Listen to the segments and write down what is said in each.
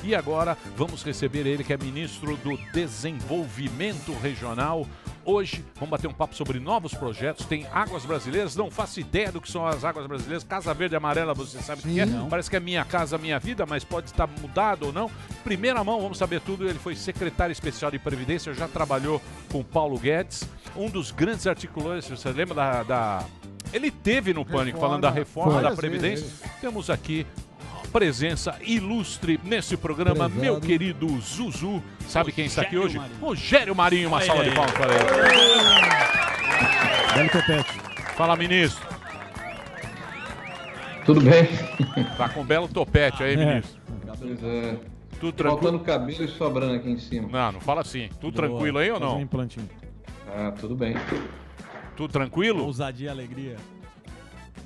aqui agora. Vamos receber ele, que é ministro do Desenvolvimento Regional. Hoje vamos bater um papo sobre novos projetos. Tem Águas Brasileiras, não faço ideia do que são as Águas Brasileiras. Casa Verde e Amarela, você sabe o que é? Parece que é Minha Casa Minha Vida, mas pode estar mudado ou não. Primeira mão, vamos saber tudo. Ele foi secretário especial de Previdência, já trabalhou com Paulo Guedes, um dos grandes articuladores. Você lembra da... Ele teve no Pânico falando da reforma da Previdência. Temos aqui presença ilustre nesse programa, meu querido Zuzu. Sabe quem está aqui hoje? Rogério Marinho, uma salva de palmas para ele. Belo topete. Fala, ministro. Tudo bem? Tá com um belo topete aí, ministro. Pois é. Tudo tranquilo? Faltando cabelo e sobrando aqui em cima. Não fala assim. Tudo tranquilo aí ou não? Um implantinho. Ah, tudo bem. Tudo tranquilo? Ousadia e alegria.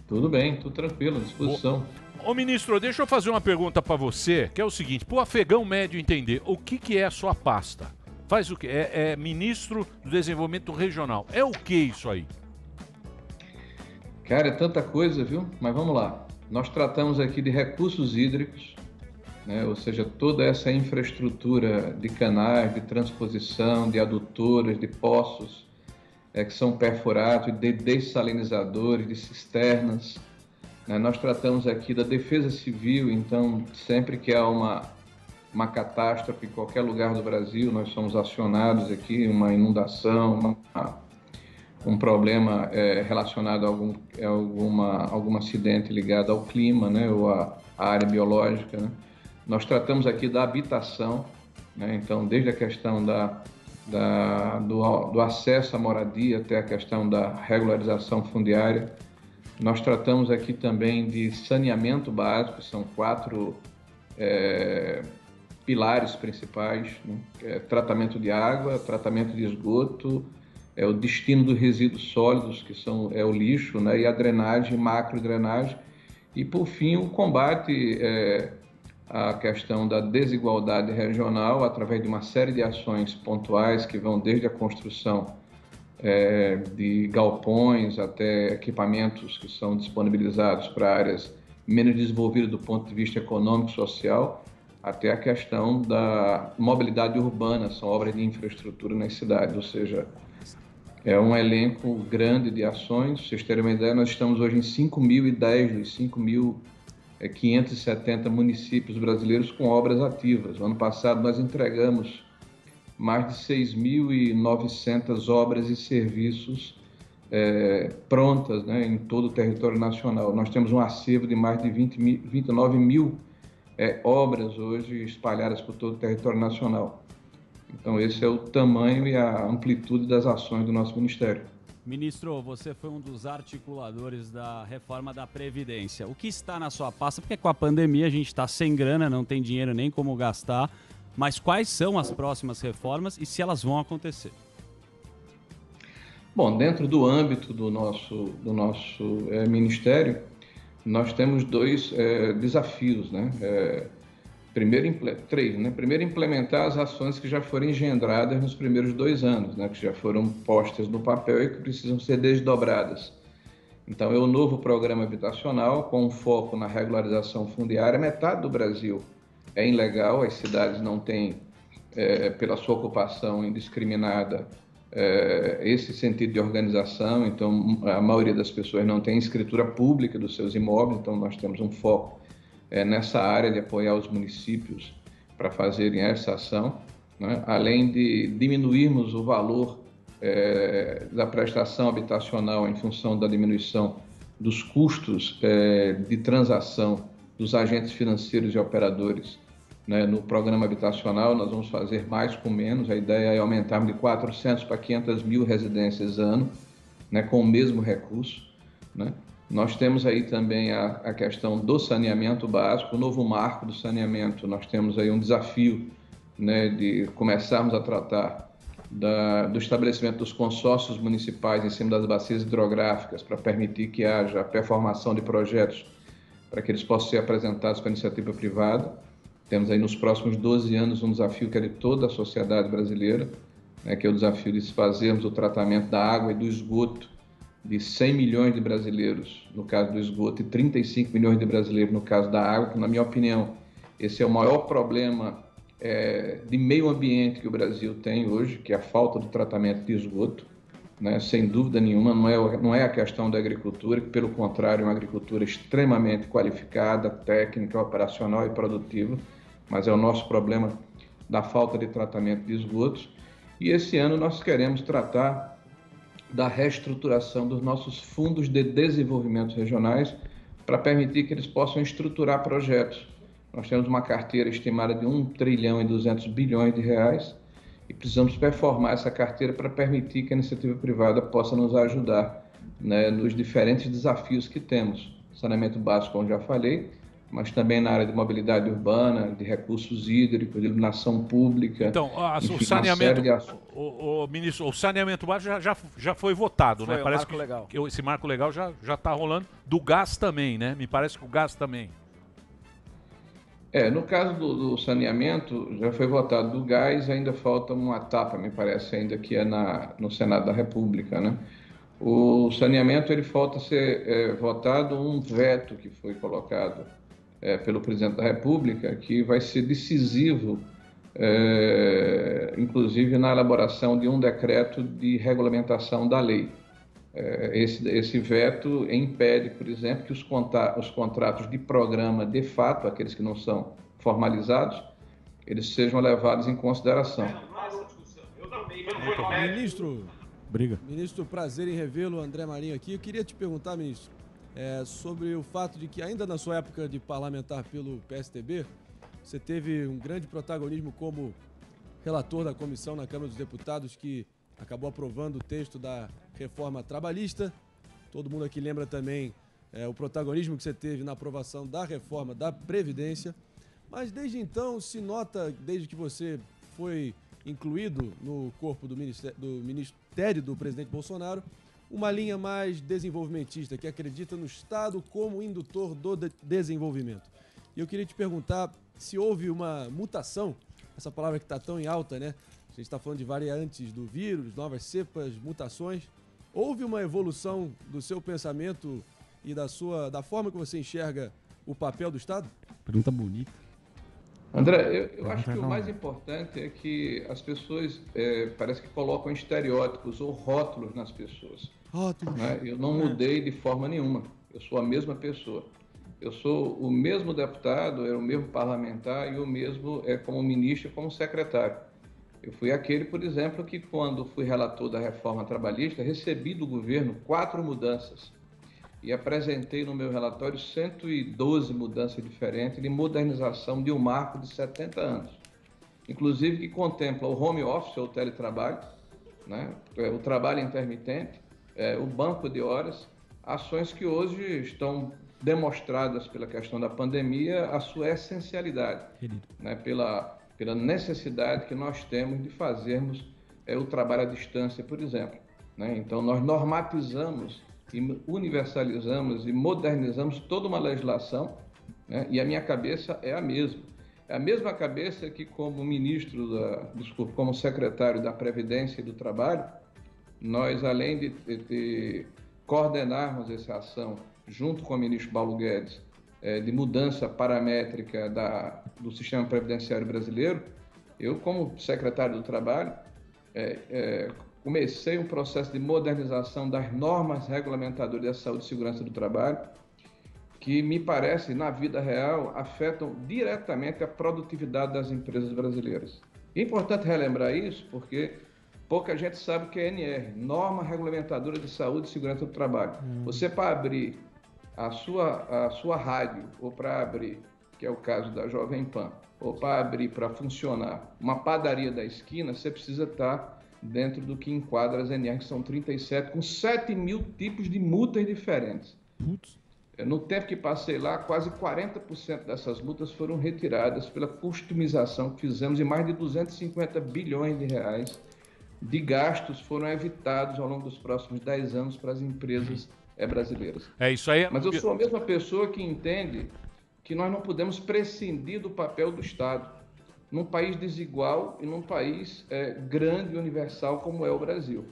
Tudo bem, tudo tranquilo, à disposição. Ô ministro, deixa eu fazer uma pergunta para você, que é o seguinte, pro afegão médio entender, o que é a sua pasta? Faz o quê? É ministro do Desenvolvimento Regional. É o que isso aí? Cara, é tanta coisa, viu? Mas vamos lá. Nós tratamos aqui de recursos hídricos, né? Ou seja, toda essa infraestrutura de canais, de transposição, de adutoras, de poços, que são perfurados, de dessalinizadores, de cisternas. Nós tratamos aqui da defesa civil, então sempre que há uma catástrofe em qualquer lugar do Brasil, nós somos acionados aqui, uma inundação, um problema relacionado a algum acidente ligado ao clima, né, ou à área biológica, né? Nós tratamos aqui da habitação, né, então desde a questão do acesso à moradia até a questão da regularização fundiária. Nós tratamos aqui também de saneamento básico, são 4 pilares principais, né? Tratamento de água, tratamento de esgoto, o destino dos resíduos sólidos, que é o lixo, né? E a drenagem, macrodrenagem, e por fim o combate à questão da desigualdade regional através de uma série de ações pontuais que vão desde a construção de galpões até equipamentos que são disponibilizados para áreas menos desenvolvidas do ponto de vista econômico e social, até a questão da mobilidade urbana, são obras de infraestrutura nas cidades, ou seja, é um elenco grande de ações. Para vocês terem uma ideia, nós estamos hoje em 5.010 dos 5.570 municípios brasileiros com obras ativas. No ano passado nós entregamos mais de 6.900 obras e serviços prontas, né, em todo o território nacional. Nós temos um acervo de mais de 29 mil obras hoje espalhadas por todo o território nacional. Então esse é o tamanho e a amplitude das ações do nosso Ministério. Ministro, você foi um dos articuladores da reforma da Previdência. O que está na sua pasta? Porque com a pandemia a gente está sem grana, não tem dinheiro nem como gastar. Mas quais são as próximas reformas e se elas vão acontecer? Bom, dentro do âmbito do nosso Ministério, nós temos 2 desafios, né? Primeiro, implementar as ações que já foram engendradas nos primeiros 2 anos, né? Que já foram postas no papel e que precisam ser desdobradas. Então, é o novo programa habitacional, com foco na regularização fundiária. Metade do Brasil é ilegal, as cidades não têm, pela sua ocupação indiscriminada, esse sentido de organização, então a maioria das pessoas não tem escritura pública dos seus imóveis, então nós temos um foco nessa área de apoiar os municípios para fazerem essa ação, né? Além de diminuirmos o valor da prestação habitacional em função da diminuição dos custos de transação dos agentes financeiros e operadores, né? No programa habitacional nós vamos fazer mais com menos, a ideia é aumentarmos de 400 para 500 mil residências ano, né? Com o mesmo recurso, né? Nós temos aí também a questão do saneamento básico, o novo marco do saneamento. Nós temos aí um desafio, né, de começarmos a tratar do estabelecimento dos consórcios municipais em cima das bacias hidrográficas para permitir que haja a performação de projetos para que eles possam ser apresentados para a iniciativa privada. Temos aí nos próximos 12 anos um desafio que é de toda a sociedade brasileira, né, que é o desafio de fazermos o tratamento da água e do esgoto de 100 milhões de brasileiros, no caso do esgoto, e 35 milhões de brasileiros no caso da água, que, na minha opinião, Esse é o maior problema de meio ambiente que o Brasil tem hoje, que é a falta do tratamento de esgoto, né? Sem dúvida nenhuma, não é a questão da agricultura, que pelo contrário é uma agricultura extremamente qualificada, técnica, operacional e produtiva, mas é o nosso problema da falta de tratamento de esgotos. E esse ano nós queremos tratar da reestruturação dos nossos fundos de desenvolvimento regionais para permitir que eles possam estruturar projetos. Nós temos uma carteira estimada de 1 trilhão e 200 bilhões de reais e precisamos performar essa carteira para permitir que a iniciativa privada possa nos ajudar, né, nos diferentes desafios que temos. Saneamento básico, como já falei, mas também na área de mobilidade urbana, de recursos hídricos, de iluminação pública. Então, enfim, o saneamento, ministro, o saneamento básico já foi votado, né? Parece que legal. Esse marco legal já está rolando. Do gás também, né? Me parece que o gás também. No caso do saneamento, já foi votado. Do gás, ainda falta uma etapa, me parece, ainda que é no Senado da República, né? O saneamento, ele falta ser votado um veto que foi colocado pelo presidente da República, que vai ser decisivo, inclusive na elaboração de um decreto de regulamentação da lei. Esse veto impede, por exemplo, que os contratos de programa, de fato, aqueles que não são formalizados, eles sejam levados em consideração. Ministro, prazer em revê-lo, André Marinho aqui. Eu queria te perguntar, ministro, sobre o fato de que ainda na sua época de parlamentar pelo PSDB, você teve um grande protagonismo como relator da comissão na Câmara dos Deputados que acabou aprovando o texto da reforma trabalhista. Todo mundo aqui lembra também o protagonismo que você teve na aprovação da reforma da Previdência. Mas desde então se nota, desde que você foi incluído no corpo do Ministério do presidente Bolsonaro, uma linha mais desenvolvimentista, que acredita no Estado como indutor do desenvolvimento. E eu queria te perguntar se houve uma mutação, essa palavra que está tão em alta, né? A gente está falando de variantes do vírus, novas cepas, mutações. Houve uma evolução do seu pensamento e da forma que você enxerga o papel do Estado? Pergunta bonita. André, eu acho que o mais importante é que as pessoas parece que colocam estereótipos ou rótulos nas pessoas. Rótulos. Né? Eu não mudei de forma nenhuma. Eu sou a mesma pessoa. Eu sou o mesmo deputado, o mesmo parlamentar e o mesmo como ministro e como secretário. Eu fui aquele, por exemplo, que quando fui relator da reforma trabalhista, recebi do governo 4 mudanças e apresentei no meu relatório 112 mudanças diferentes de modernização de um marco de 70 anos. Inclusive que contempla o home office, ou teletrabalho, né? O trabalho intermitente, o banco de horas, ações que hoje estão demonstradas pela questão da pandemia a sua essencialidade, né? Pela necessidade que nós temos de fazermos o trabalho à distância, por exemplo, né? Então, nós normatizamos e universalizamos e modernizamos toda uma legislação, né? E a minha cabeça é a mesma. É a mesma cabeça que, como como secretário da Previdência e do Trabalho, nós, além de coordenarmos essa ação junto com o ministro Paulo Guedes, de mudança paramétrica do sistema previdenciário brasileiro, eu, como secretário do Trabalho, comecei um processo de modernização das normas regulamentadoras da saúde e segurança do trabalho, que me parece, na vida real, afetam diretamente a produtividade das empresas brasileiras. É importante relembrar isso, porque pouca gente sabe o que é NR, Norma Regulamentadora de Saúde e Segurança do Trabalho. Você, para abrir a sua rádio, ou para abrir, que é o caso da Jovem Pan, ou para abrir, para funcionar uma padaria da esquina, você precisa estar dentro do que enquadra as NR, que são 37, com 7 mil tipos de multas diferentes. No tempo que passei lá, quase 40% dessas multas foram retiradas pela customização que fizemos e mais de 250 bilhões de reais de gastos foram evitados ao longo dos próximos 10 anos para as empresas brasileiras. É isso aí. Mas eu sou a mesma pessoa que entende que nós não podemos prescindir do papel do Estado num país desigual e num país grande e universal como é o Brasil.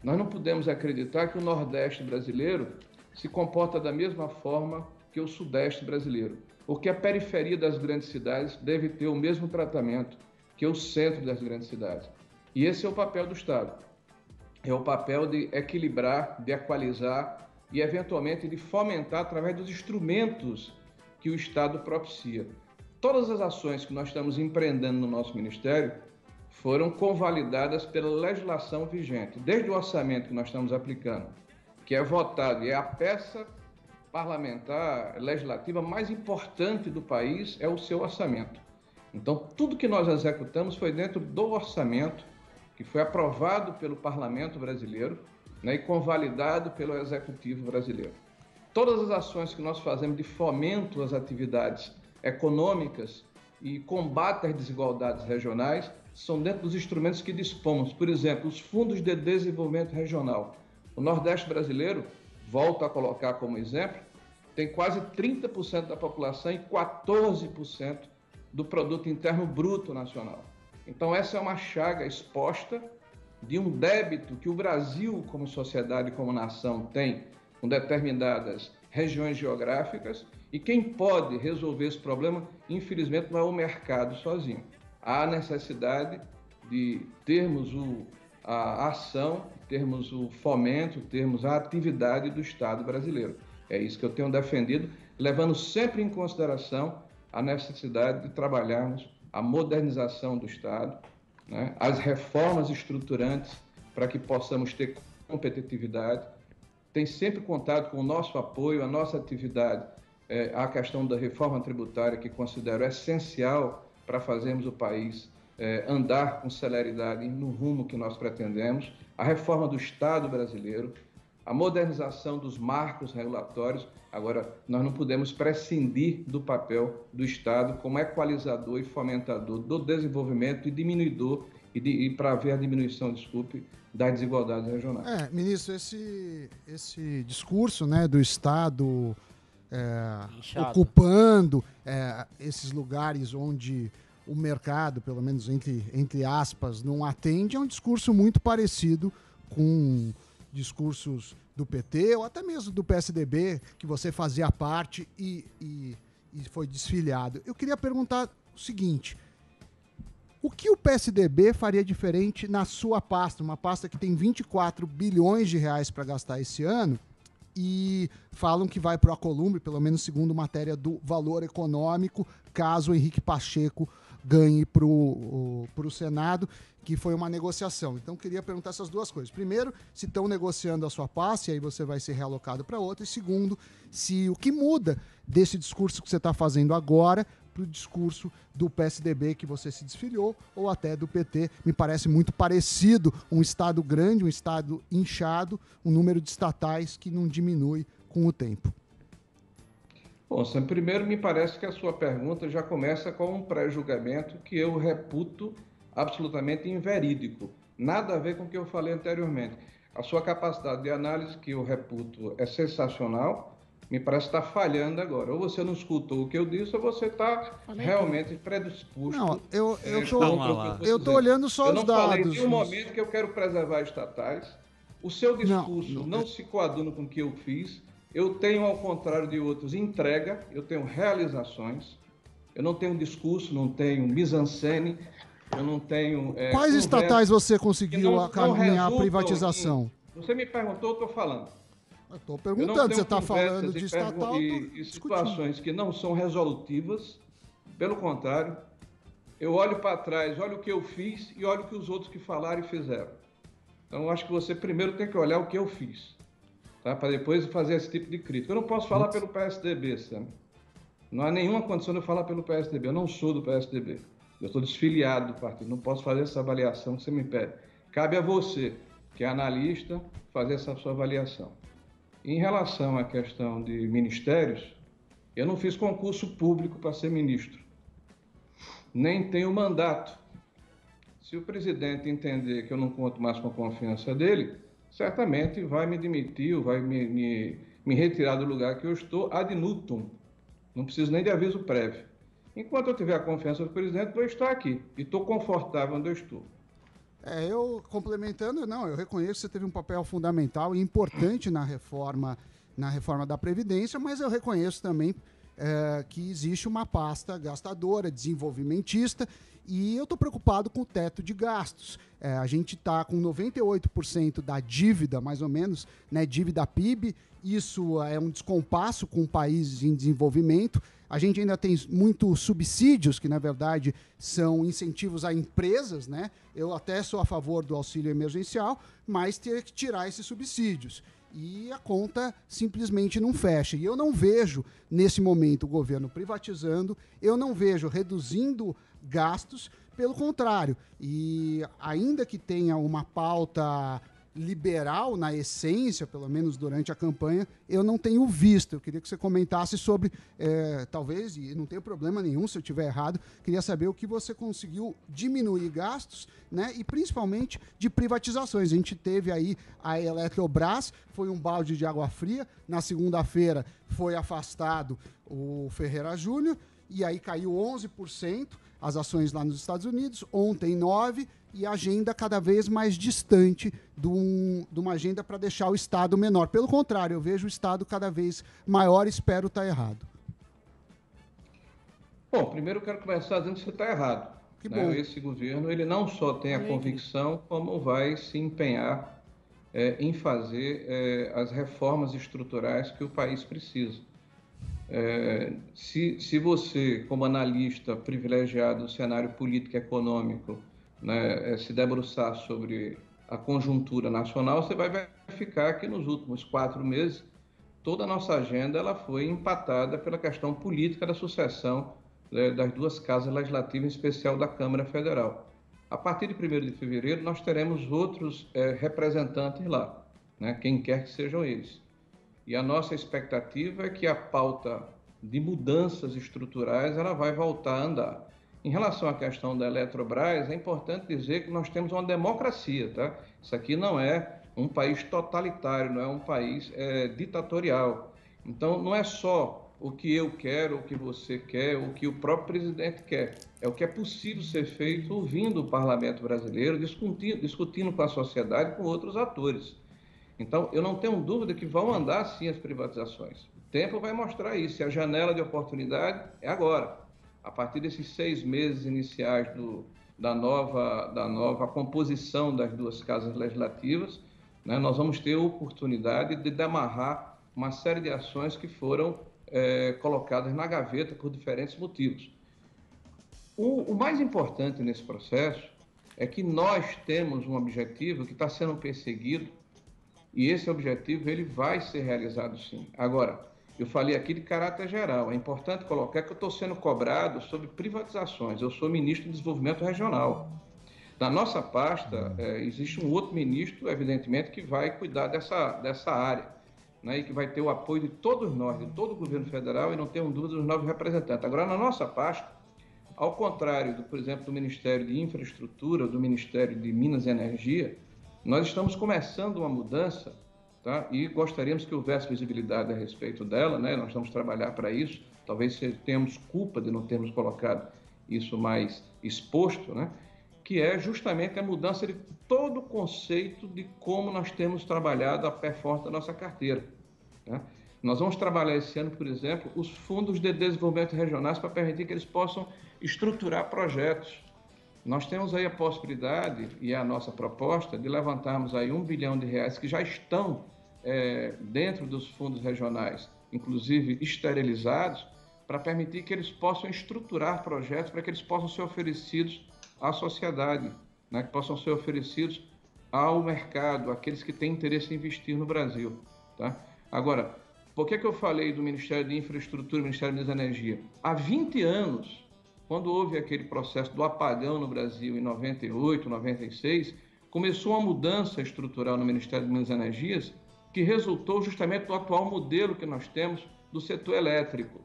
Nós não podemos acreditar que o Nordeste brasileiro se comporta da mesma forma que o Sudeste brasileiro. porque a periferia das grandes cidades deve ter o mesmo tratamento que o centro das grandes cidades. E esse é o papel do Estado. É o papel de equilibrar, de equalizar e, eventualmente, de fomentar através dos instrumentos que o Estado propicia. Todas as ações que nós estamos empreendendo no nosso Ministério foram convalidadas pela legislação vigente, desde o orçamento que nós estamos aplicando, que é votado e é a peça parlamentar, legislativa mais importante do país, é o seu orçamento. Então, tudo que nós executamos foi dentro do orçamento, que foi aprovado pelo Parlamento brasileiro, né, e convalidado pelo Executivo brasileiro. Todas as ações que nós fazemos de fomento às atividades econômicas e combate às desigualdades regionais são dentro dos instrumentos que dispomos. Por exemplo, os fundos de desenvolvimento regional. O Nordeste brasileiro, volto a colocar como exemplo, tem quase 30% da população e 14% do produto interno bruto nacional. Então, essa é uma chaga exposta de um débito que o Brasil, como sociedade e como nação, tem com determinadas regiões geográficas, e quem pode resolver esse problema, infelizmente, não é o mercado sozinho. Há necessidade de termos a ação, termos o fomento, termos a atividade do Estado brasileiro. É isso que eu tenho defendido, levando sempre em consideração a necessidade de trabalharmos a modernização do Estado, né, as reformas estruturantes para que possamos ter competitividade. Tem sempre contado com o nosso apoio, a nossa atividade, a questão da reforma tributária, que considero essencial para fazermos o país andar com celeridade no rumo que nós pretendemos, a reforma do Estado brasileiro, a modernização dos marcos regulatórios. Agora, nós não podemos prescindir do papel do Estado como equalizador e fomentador do desenvolvimento e diminuidor, e para haver a diminuição, das desigualdades regionais. Ministro, esse discurso, né, do Estado ocupando esses lugares onde o mercado, pelo menos entre aspas, não atende, é um discurso muito parecido com discursos do PT ou até mesmo do PSDB, que você fazia parte e foi desfiliado. Eu queria perguntar o seguinte: o que o PSDB faria diferente na sua pasta, uma pasta que tem 24 bilhões de reais para gastar esse ano, e falam que vai para o Alcolumbre, pelo menos segundo matéria do Valor Econômico, caso o Henrique Pacheco ganhe para o Senado, que foi uma negociação. Então, queria perguntar essas duas coisas. Primeiro, se estão negociando a sua pasta, e aí você vai ser realocado para outra. E segundo, se o que muda desse discurso que você está fazendo agora para o discurso do PSDB que você se desfiliou, ou até do PT. Me parece muito parecido, um Estado grande, um Estado inchado, um número de estatais que não diminui com o tempo. Bom, Sam, primeiro me parece que a sua pergunta já começa com um pré-julgamento que eu reputo absolutamente inverídico. Nada a ver com o que eu falei anteriormente. A sua capacidade de análise, que eu reputo, é sensacional, me parece estar falhando agora. Ou você não escutou o que eu disse, ou você está realmente predisposto. Não, eu estou olhando só os dados. Eu não falei em nenhum momento que eu quero preservar estatais. O seu discurso não se coaduna com o que eu fiz. Eu tenho, ao contrário de outros, entrega, eu tenho realizações. Eu não tenho discurso, não tenho mise-en-scène, eu não tenho... Quais estatais você conseguiu caminhar a privatização? Você me perguntou, eu estou falando. Eu estou perguntando, você está falando de estatal e situações que não são resolutivas. Pelo contrário, eu olho para trás, olho o que eu fiz e olho o que os outros que falaram e fizeram. Então, eu acho que você primeiro tem que olhar o que eu fiz, tá? Para depois fazer esse tipo de crítica. Eu não posso falar pelo PSDB, Sam. Não há nenhuma condição de eu falar pelo PSDB. Eu não sou do PSDB. Eu estou desfiliado do partido. Não posso fazer essa avaliação que você me pede. Cabe a você, que é analista, fazer essa sua avaliação. Em relação à questão de ministérios, eu não fiz concurso público para ser ministro. Nem tenho mandato. Se o presidente entender que eu não conto mais com a confiança dele, certamente vai me demitir ou vai me retirar do lugar que eu estou ad nutum. Não preciso nem de aviso prévio. Enquanto eu tiver a confiança do presidente, vou estar aqui. E estou confortável onde eu estou. Eu complementando, eu reconheço que você teve um papel fundamental e importante na reforma da Previdência, mas eu reconheço também que existe uma pasta gastadora, desenvolvimentista, e eu estou preocupado com o teto de gastos. A gente está com 98% da dívida, mais ou menos, né, dívida PIB. Isso é um descompasso com países em desenvolvimento. A gente ainda tem muitos subsídios, que na verdade são incentivos a empresas, né? Eu até sou a favor do auxílio emergencial, mas ter que tirar esses subsídios. E a conta simplesmente não fecha. E eu não vejo, nesse momento, o governo privatizando, eu não vejo reduzindo gastos, pelo contrário. E ainda que tenha uma pauta liberal na essência, pelo menos durante a campanha, eu não tenho visto. Eu queria que você comentasse sobre, talvez, e não tem problema nenhum se eu estiver errado, queria saber o que você conseguiu diminuir gastos, né, e principalmente de privatizações. A gente teve aí a Eletrobras, foi um balde de água fria, na segunda-feira foi afastado o Ferreira Júnior, e aí caiu 11% as ações lá nos Estados Unidos, ontem 9%, e a agenda cada vez mais distante de uma agenda para deixar o Estado menor. Pelo contrário, eu vejo o Estado cada vez maior e espero estar errado. Bom, primeiro eu quero começar dizendo que você está errado. Que bom. Esse governo ele não só tem a convicção, como vai se empenhar em fazer as reformas estruturais que o país precisa. Se você, como analista privilegiado do cenário político e econômico, né, se debruçar sobre a conjuntura nacional, você vai verificar que nos últimos 4 meses toda a nossa agenda ela foi empatada pela questão política da sucessão das 2 casas legislativas, em especial da Câmara Federal. A partir de 1º de fevereiro, nós teremos outros representantes lá, né, quem quer que sejam eles. E a nossa expectativa é que a pauta de mudanças estruturais ela vai voltar a andar. Em relação à questão da Eletrobras, é importante dizer que nós temos uma democracia, tá? Isso aqui não é um país totalitário, não é um país ditatorial. Então, não é só o que eu quero, o que você quer, o que o próprio presidente quer. É o que é possível ser feito ouvindo o parlamento brasileiro, discutindo com a sociedade e com outros atores. Então, eu não tenho dúvida que vão andar sim as privatizações. O tempo vai mostrar isso. E a janela de oportunidade é agora. A partir desses 6 meses iniciais da nova composição das 2 casas legislativas, né, nós vamos ter a oportunidade de amarrar uma série de ações que foram colocadas na gaveta por diferentes motivos. O mais importante nesse processo é que nós temos um objetivo que está sendo perseguido e esse objetivo ele vai ser realizado sim. Agora, eu falei aqui de caráter geral. É importante colocar que eu estou sendo cobrado sobre privatizações. Eu sou ministro de Desenvolvimento Regional. Na nossa pasta, existe um outro ministro, evidentemente, que vai cuidar dessa área, né, e que vai ter o apoio de todos nós, de todo o governo federal, e não tenho dúvida dos 9 representantes. Agora, na nossa pasta, ao contrário, por exemplo, do Ministério de Infraestrutura, do Ministério de Minas e Energia, nós estamos começando uma mudança, tá? E gostaríamos que houvesse visibilidade a respeito dela, né? Nós vamos trabalhar para isso. Talvez tenhamos culpa de não termos colocado isso mais exposto, né? Que é justamente a mudança de todo o conceito de como nós temos trabalhado a performance da nossa carteira, né? Nós vamos trabalhar esse ano, por exemplo, os fundos de desenvolvimento regionais para permitir que eles possam estruturar projetos. Nós temos aí a possibilidade, e é a nossa proposta, de levantarmos aí R$1 bilhão que já estão dentro dos fundos regionais, inclusive esterilizados, para permitir que eles possam estruturar projetos para que eles possam ser oferecidos à sociedade, né, que possam ser oferecidos ao mercado, àqueles que têm interesse em investir no Brasil, tá? Agora, por que eu falei do Ministério de Infraestrutura e do Ministério de Energia? Há 20 anos, quando houve aquele processo do apagão no Brasil em 98, 96, começou uma mudança estrutural no Ministério de Minas e Energias que resultou justamente do atual modelo que nós temos do setor elétrico,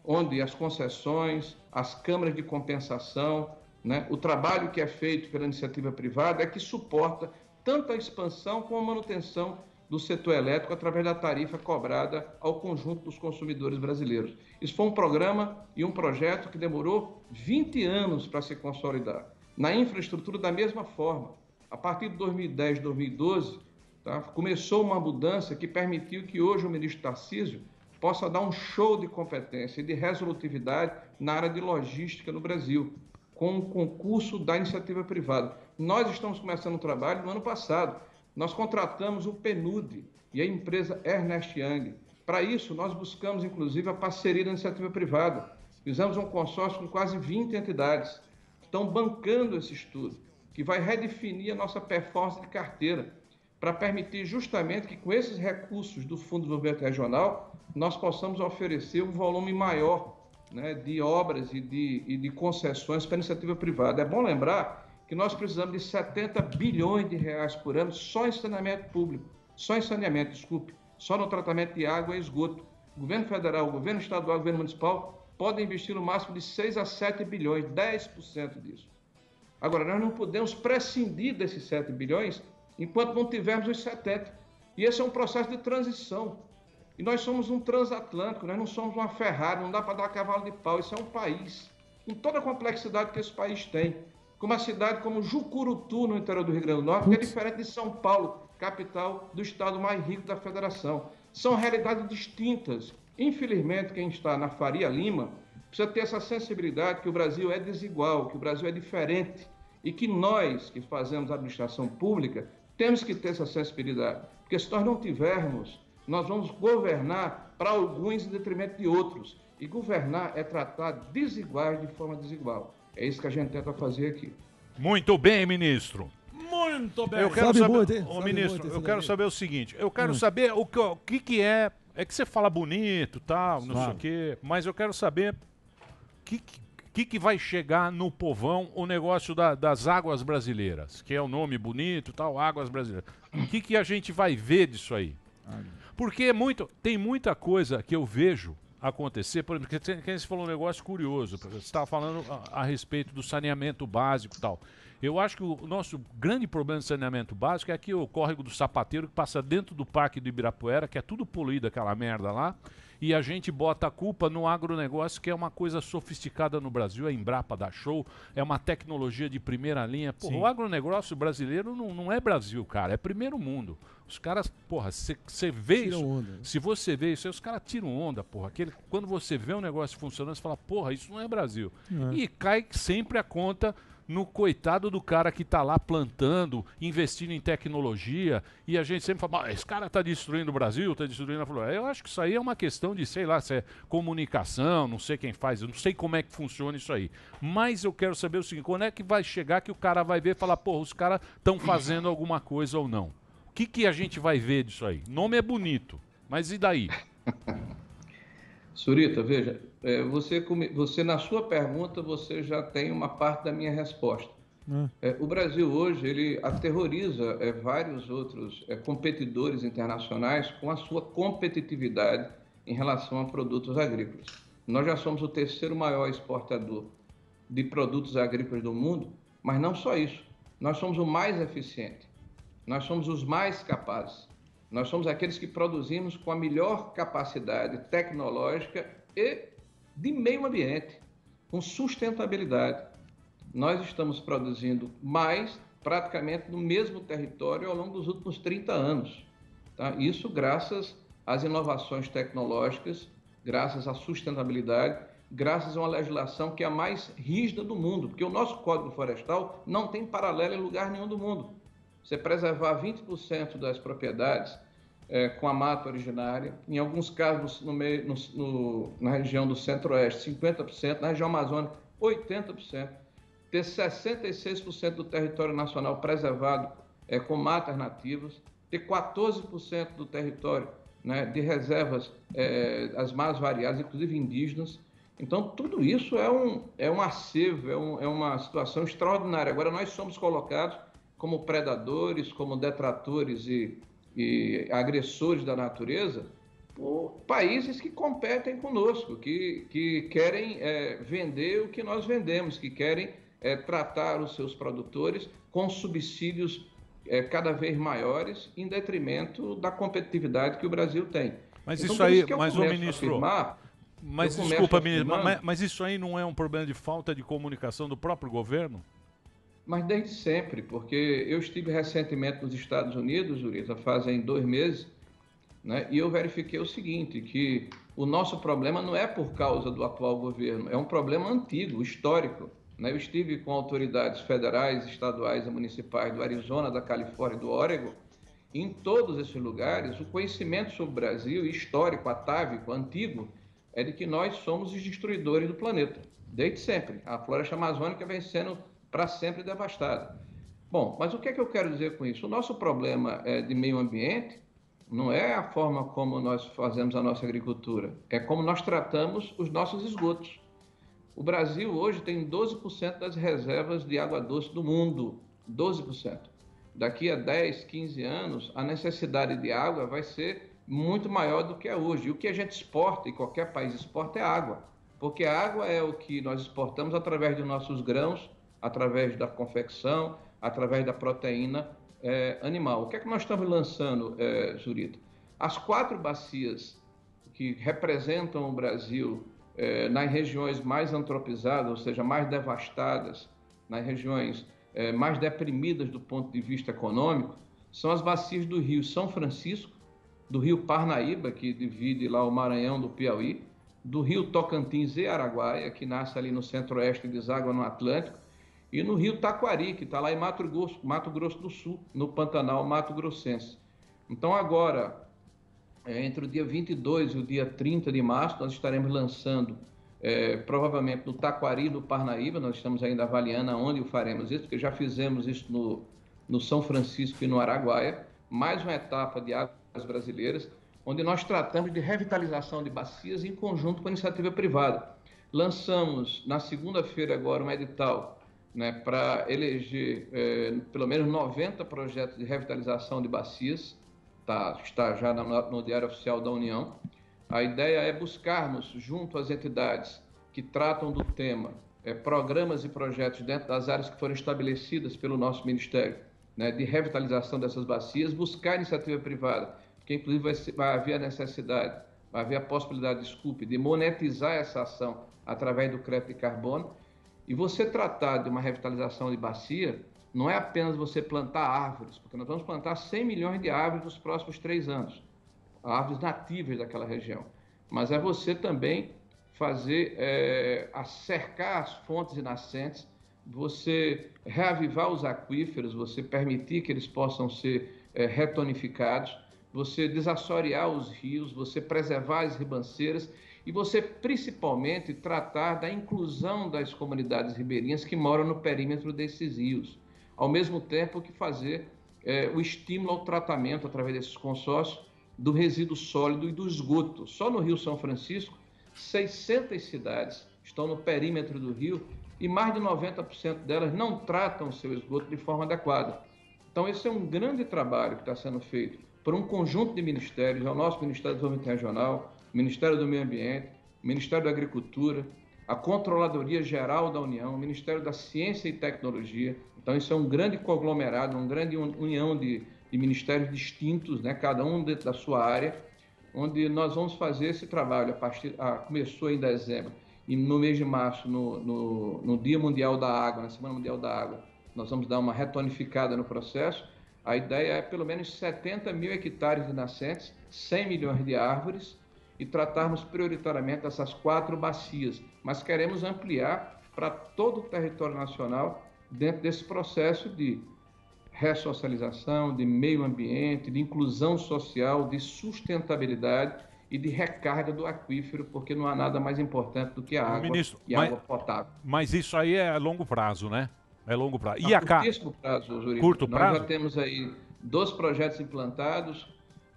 onde as concessões, as câmaras de compensação, né, o trabalho que é feito pela iniciativa privada é que suporta tanto a expansão como a manutenção do setor elétrico através da tarifa cobrada ao conjunto dos consumidores brasileiros. Isso foi um programa e um projeto que demorou 20 anos para se consolidar. Na infraestrutura, da mesma forma. A partir de 2010, 2012, tá, começou uma mudança que permitiu que hoje o ministro Tarcísio possa dar um show de competência e de resolutividade na área de logística no Brasil, com o concurso da iniciativa privada. Nós estamos começando um trabalho no ano passado. Nós contratamos o PNUD e a empresa Ernst Young. Para isso, nós buscamos, inclusive, a parceria da iniciativa privada. Fizemos um consórcio com quase 20 entidades que estão bancando esse estudo, que vai redefinir a nossa performance de carteira, para permitir justamente que, com esses recursos do Fundo de Desenvolvimento Regional, nós possamos oferecer um volume maior, né, de obras e de concessões para a iniciativa privada. É bom lembrar que nós precisamos de 70 bilhões de reais por ano só em saneamento público, só no tratamento de água e esgoto. O governo federal, o governo estadual, o governo municipal podem investir no máximo de 6 a 7 bilhões, 10% disso. Agora, nós não podemos prescindir desses 7 bilhões enquanto não tivermos os 70. E esse é um processo de transição. E nós somos um transatlântico, nós não somos uma Ferrari, não dá para dar cavalo de pau. Isso é um país, com toda a complexidade que esse país tem. Com uma cidade como Jucurutu, no interior do Rio Grande do Norte, que é diferente de São Paulo, capital do estado mais rico da federação. São realidades distintas. Infelizmente, quem está na Faria Lima precisa ter essa sensibilidade que o Brasil é desigual, que o Brasil é diferente e que nós, que fazemos administração pública, temos que ter essa sensibilidade. Porque se nós não tivermos, nós vamos governar para alguns em detrimento de outros. E governar é tratar desiguais de forma desigual. É isso que a gente tenta fazer aqui. Muito bem, ministro. Muito bem. Eu quero saber, ministro, eu quero saber o seguinte. Eu quero saber o que é. É que você fala bonito, tal, não sei o quê. Mas eu quero saber o que vai chegar no povão o negócio das águas brasileiras, que é o nome bonito, tal, águas brasileiras. O que a gente vai ver disso aí? Porque tem muita coisa que eu vejo acontecer, por exemplo, que você falou um negócio curioso, você estava falando a respeito do saneamento básico e tal. Eu acho que o nosso grande problema de saneamento básico é aqui o córrego do Sapateiro, que passa dentro do Parque do Ibirapuera, que é tudo poluído aquela merda lá, e a gente bota a culpa no agronegócio, que é uma coisa sofisticada no Brasil, a Embrapa dá show, é uma tecnologia de primeira linha. Porra, o agronegócio brasileiro não é Brasil, cara, é primeiro mundo. Os caras, porra, você vê isso, onda. Se você vê isso, aí os caras tiram onda, porra. Quando você vê um negócio funcionando, você fala, porra, isso não é Brasil. E cai sempre a conta no coitado do cara que tá lá plantando, investindo em tecnologia, e a gente sempre fala, esse cara tá destruindo o Brasil, tá destruindo a floresta. Eu acho que isso aí é uma questão de, sei lá, se é comunicação, não sei quem faz, eu não sei como é que funciona isso aí. Mas eu quero saber o seguinte, quando é que vai chegar que o cara vai ver e falar, porra, os caras estão fazendo alguma coisa ou não? O que a gente vai ver disso aí? O nome é bonito, mas e daí? Surita, veja, você na sua pergunta, você já tem uma parte da minha resposta. O Brasil hoje, ele aterroriza vários outros competidores internacionais com a sua competitividade em relação a produtos agrícolas. Nós já somos o terceiro maior exportador de produtos agrícolas do mundo, mas não só isso, nós somos o mais eficiente, nós somos os mais capazes. Nós somos aqueles que produzimos com a melhor capacidade tecnológica e de meio ambiente, com sustentabilidade. Nós estamos produzindo mais praticamente no mesmo território ao longo dos últimos 30 anos. Tá? Isso graças às inovações tecnológicas, graças à sustentabilidade, graças a uma legislação que é a mais rígida do mundo, porque o nosso Código Florestal não tem paralelo em lugar nenhum do mundo. Você preservar 20% das propriedades com a mata originária, em alguns casos na região do centro-oeste, 50%, na região amazônica, 80%, ter 66% do território nacional preservado com matas nativas, ter 14% do território, né, de reservas, as mais variadas, inclusive indígenas. Então, tudo isso é um acervo, é uma situação extraordinária. Agora, nós somos colocados como predadores, como detratores e agressores da natureza por países que competem conosco, que querem vender o que nós vendemos, que querem tratar os seus produtores com subsídios cada vez maiores em detrimento da competitividade que o Brasil tem. Mas então, isso aí, mas o ministro... Mas desculpa, ministro, mas isso aí não é um problema de falta de comunicação do próprio governo? Mas desde sempre, porque eu estive recentemente nos Estados Unidos, Zurita, fazem 2 meses, né? E eu verifiquei o seguinte, que o nosso problema não é por causa do atual governo, é um problema antigo, histórico, né? Eu estive com autoridades federais, estaduais e municipais do Arizona, da Califórnia e do Oregon. Em todos esses lugares, o conhecimento sobre o Brasil, histórico, atávico, antigo, é de que nós somos os destruidores do planeta, desde sempre. A floresta amazônica vem sendo para sempre devastada. Bom, mas o que é que eu quero dizer com isso? O nosso problema de meio ambiente não é a forma como nós fazemos a nossa agricultura, é como nós tratamos os nossos esgotos. O Brasil hoje tem 12% das reservas de água doce do mundo, 12%. Daqui a 10, 15 anos, a necessidade de água vai ser muito maior do que é hoje. E o que a gente exporta, e qualquer país exporta, é água. Porque a água é o que nós exportamos através dos nossos grãos, através da confecção, através da proteína animal. O que é que nós estamos lançando, Zurita? As 4 bacias que representam o Brasil nas regiões mais antropizadas, ou seja, mais devastadas, nas regiões mais deprimidas do ponto de vista econômico, são as bacias do Rio São Francisco, do Rio Parnaíba, que divide lá o Maranhão do Piauí, do Rio Tocantins e Araguaia, que nasce ali no centro-oeste e deságua no Atlântico, e no Rio Taquari, que está lá em Mato Grosso do Sul, no Pantanal Mato Grossense. Então agora, entre o dia 22 e o dia 30 de março, nós estaremos lançando, provavelmente no Taquari, no Parnaíba, nós estamos ainda avaliando aonde o faremos isso, porque já fizemos isso no São Francisco e no Araguaia, mais uma etapa de águas brasileiras, onde nós tratamos de revitalização de bacias em conjunto com a iniciativa privada. Lançamos na segunda-feira agora um edital, né, para eleger pelo menos 90 projetos de revitalização de bacias, está já no Diário Oficial da União. A ideia é buscarmos, junto às entidades que tratam do tema, programas e projetos dentro das áreas que foram estabelecidas pelo nosso Ministério, né, de revitalização dessas bacias, buscar iniciativa privada, porque inclusive vai haver a necessidade, vai haver a possibilidade, de monetizar essa ação através do crédito de carbono. E você tratar de uma revitalização de bacia não é apenas você plantar árvores, porque nós vamos plantar 100 milhões de árvores nos próximos 3 anos, árvores nativas daquela região, mas é você também fazer, cercar as fontes e nascentes, você reavivar os aquíferos, você permitir que eles possam ser retonificados, você desassorear os rios, você preservar as ribanceiras e você, principalmente, tratar da inclusão das comunidades ribeirinhas que moram no perímetro desses rios. Ao mesmo tempo que fazer o estímulo ao tratamento, através desses consórcios, do resíduo sólido e do esgoto. Só no Rio São Francisco, 600 cidades estão no perímetro do rio e mais de 90% delas não tratam o seu esgoto de forma adequada. Então, esse é um grande trabalho que está sendo feito por um conjunto de ministérios, é o nosso Ministério do Desenvolvimento Regional, o Ministério do Meio Ambiente, o Ministério da Agricultura, a Controladoria Geral da União, o Ministério da Ciência e Tecnologia. Então, isso é um grande conglomerado, uma grande união de ministérios distintos, né, cada um dentro da sua área, onde nós vamos fazer esse trabalho. Começou em dezembro, e no mês de março, no Dia Mundial da Água, na Semana Mundial da Água, nós vamos dar uma retonificada no processo. A ideia é pelo menos 70 mil hectares de nascentes, 100 milhões de árvores, e tratarmos prioritariamente essas 4 bacias, mas queremos ampliar para todo o território nacional dentro desse processo de ressocialização, de meio ambiente, de inclusão social, de sustentabilidade e de recarga do aquífero, porque não há nada mais importante do que a água água potável. Mas isso aí é a longo prazo, né? É longo prazo. E a curtíssimo prazo, Zurico. Curto prazo? Nós já temos aí 2 projetos implantados.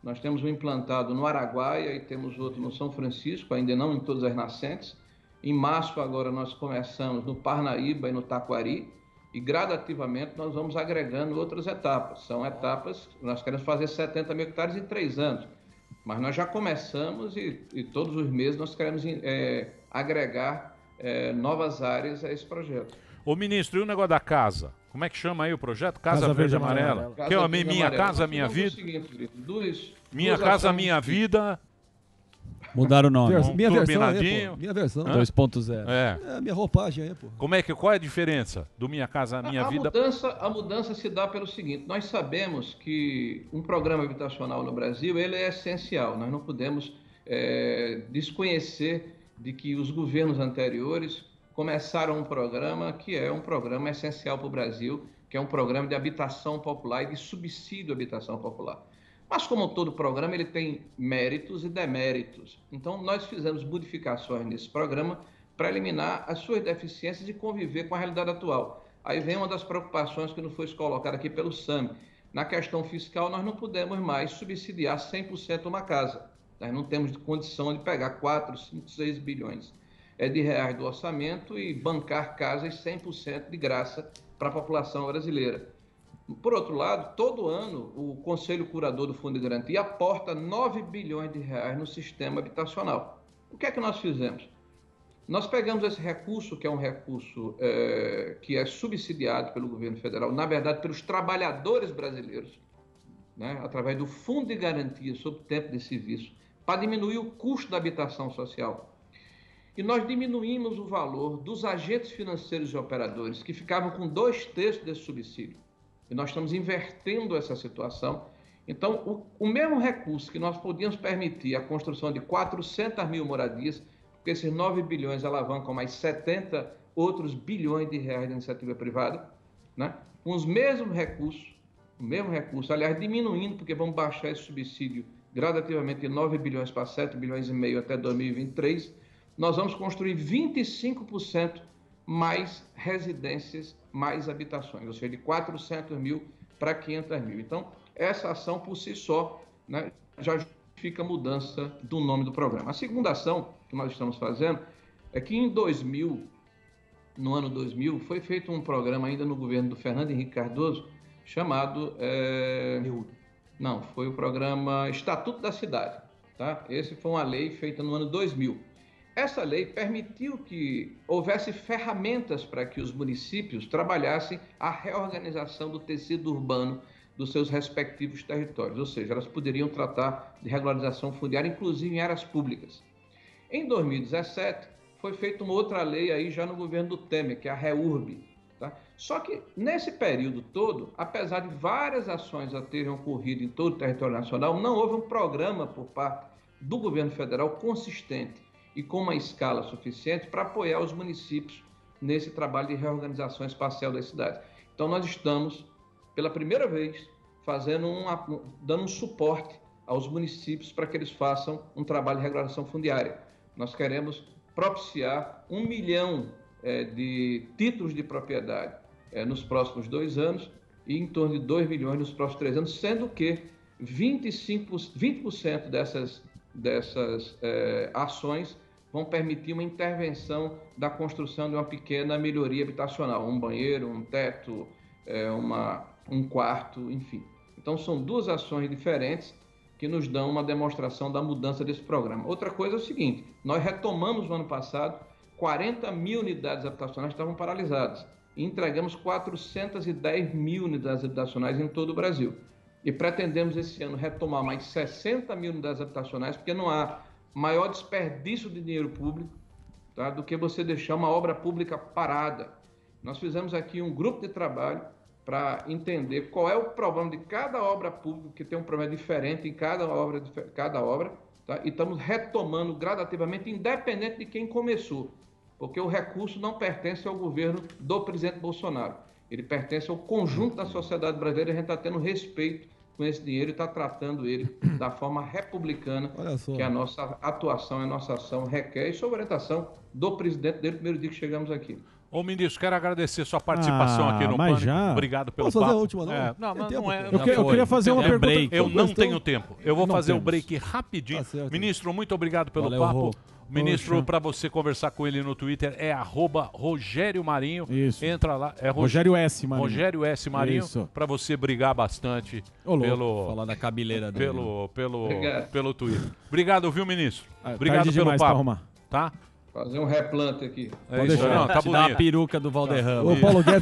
Nós temos um implantado no Araguaia e temos outro no São Francisco, ainda não em todas as nascentes. Em março, agora, nós começamos no Parnaíba e no Taquari, e gradativamente nós vamos agregando outras etapas. São etapas, nós queremos fazer 70 mil hectares em 3 anos, mas nós já começamos e todos os meses nós queremos agregar novas áreas a esse projeto. Ô ministro, e o negócio da casa? Como é que chama aí o projeto? Casa Verde Amarela. Que é Minha Casa Minha Vida? Seguinte, Minha Casa Minha Vida. Mudaram o nome. Minha versão aí, turbinadinho. pô. Minha versão. 2.0. É, minha roupagem aí, pô. Qual é a diferença do Minha Casa Minha Vida? A mudança se dá pelo seguinte: nós sabemos que um programa habitacional no Brasil ele é essencial. Nós não podemos desconhecer de que os governos anteriores começaram um programa que é um programa essencial para o Brasil, que é um programa de habitação popular e de subsídio à habitação popular. Mas, como todo programa, ele tem méritos e deméritos. Então, nós fizemos modificações nesse programa para eliminar as suas deficiências e conviver com a realidade atual. Aí vem uma das preocupações que nos foi colocada aqui pelo SAMI. Na questão fiscal, nós não podemos mais subsidiar 100% uma casa. Nós não temos condição de pegar 4, 5, 6 bilhões de reais do orçamento e bancar casas 100% de graça para a população brasileira. Por outro lado, todo ano, o Conselho Curador do Fundo de Garantia aporta 9 bilhões de reais no sistema habitacional. O que é que nós fizemos? Nós pegamos esse recurso, que é um recurso que é subsidiado pelo governo federal, na verdade, pelos trabalhadores brasileiros, né, através do Fundo de Garantia sobre tempo de serviço, para diminuir o custo da habitação social. E nós diminuímos o valor dos agentes financeiros e operadores, que ficavam com 2/3 desse subsídio. E nós estamos invertendo essa situação. Então, o mesmo recurso que nós podíamos permitir a construção de 400 mil moradias, porque esses 9 bilhões alavancam mais 70 outros bilhões de reais de iniciativa privada, né? Com os mesmos recursos, aliás, diminuindo, porque vamos baixar esse subsídio gradativamente de 9 bilhões para 7 bilhões e meio até 2023, nós vamos construir 25% mais residências, mais habitações, ou seja, de 400 mil para 500 mil. Então, essa ação por si só, né, já justifica a mudança do nome do programa. A segunda ação que nós estamos fazendo é que no ano 2000, foi feito um programa ainda no governo do Fernando Henrique Cardoso, chamado... Não, foi o programa Estatuto da Cidade. Tá? Esse foi uma lei feita no ano 2000. Essa lei permitiu que houvesse ferramentas para que os municípios trabalhassem a reorganização do tecido urbano dos seus respectivos territórios, ou seja, elas poderiam tratar de regularização fundiária, inclusive em áreas públicas. Em 2017, foi feita uma outra lei aí já no governo do Temer, que é a REURB. Tá? Só que nesse período todo, apesar de várias ações a terem ocorrido em todo o território nacional, não houve um programa por parte do governo federal consistente e com uma escala suficiente para apoiar os municípios nesse trabalho de reorganização espacial das cidades. Então, nós estamos, pela primeira vez, dando um suporte aos municípios para que eles façam um trabalho de regularização fundiária. Nós queremos propiciar 1 milhão de títulos de propriedade nos próximos 2 anos e em torno de 2 milhões nos próximos 3 anos, sendo que 20% dessas ações vão permitir uma intervenção da construção de uma pequena melhoria habitacional, um banheiro, um teto, um quarto, enfim. Então, são 2 ações diferentes que nos dão uma demonstração da mudança desse programa. Outra coisa é o seguinte, nós retomamos no ano passado 40 mil unidades habitacionais que estavam paralisadas e entregamos 410 mil unidades habitacionais em todo o Brasil. E pretendemos esse ano retomar mais 60 mil unidades habitacionais, porque não há maior desperdício de dinheiro público, tá, do que você deixar uma obra pública parada. Nós fizemos aqui um grupo de trabalho para entender qual é o problema de cada obra pública, que tem um problema diferente em cada obra, tá? E estamos retomando gradativamente, independente de quem começou, porque o recurso não pertence ao governo do presidente Bolsonaro, ele pertence ao conjunto da sociedade brasileira, e a gente está tendo respeito com esse dinheiro e está tratando ele da forma republicana que a nossa atuação, a nossa ação requer, e sob orientação do presidente desde o primeiro dia que chegamos aqui. Ô, ministro, quero agradecer sua participação aqui no Pânico. Obrigado pelo papo. Posso fazer a última, não? Não é. Eu queria fazer uma pergunta. Eu não tenho tempo. Eu vou fazer o break rapidinho. Tá, ministro, muito obrigado pelo papo. Ministro, para você conversar com ele no Twitter, é @Rogério Marinho. Isso. Entra lá. É Rogério S. Marinho. Rogério S. Marinho, para você brigar bastante pelo... Falar da cabeleira dele. Pelo Twitter. Obrigado, viu, ministro? Obrigado pelo papo. Tá? Fazer um replante aqui. É isso, não, tá bonito. Dá a peruca do Valderrama. O Paulo Guedes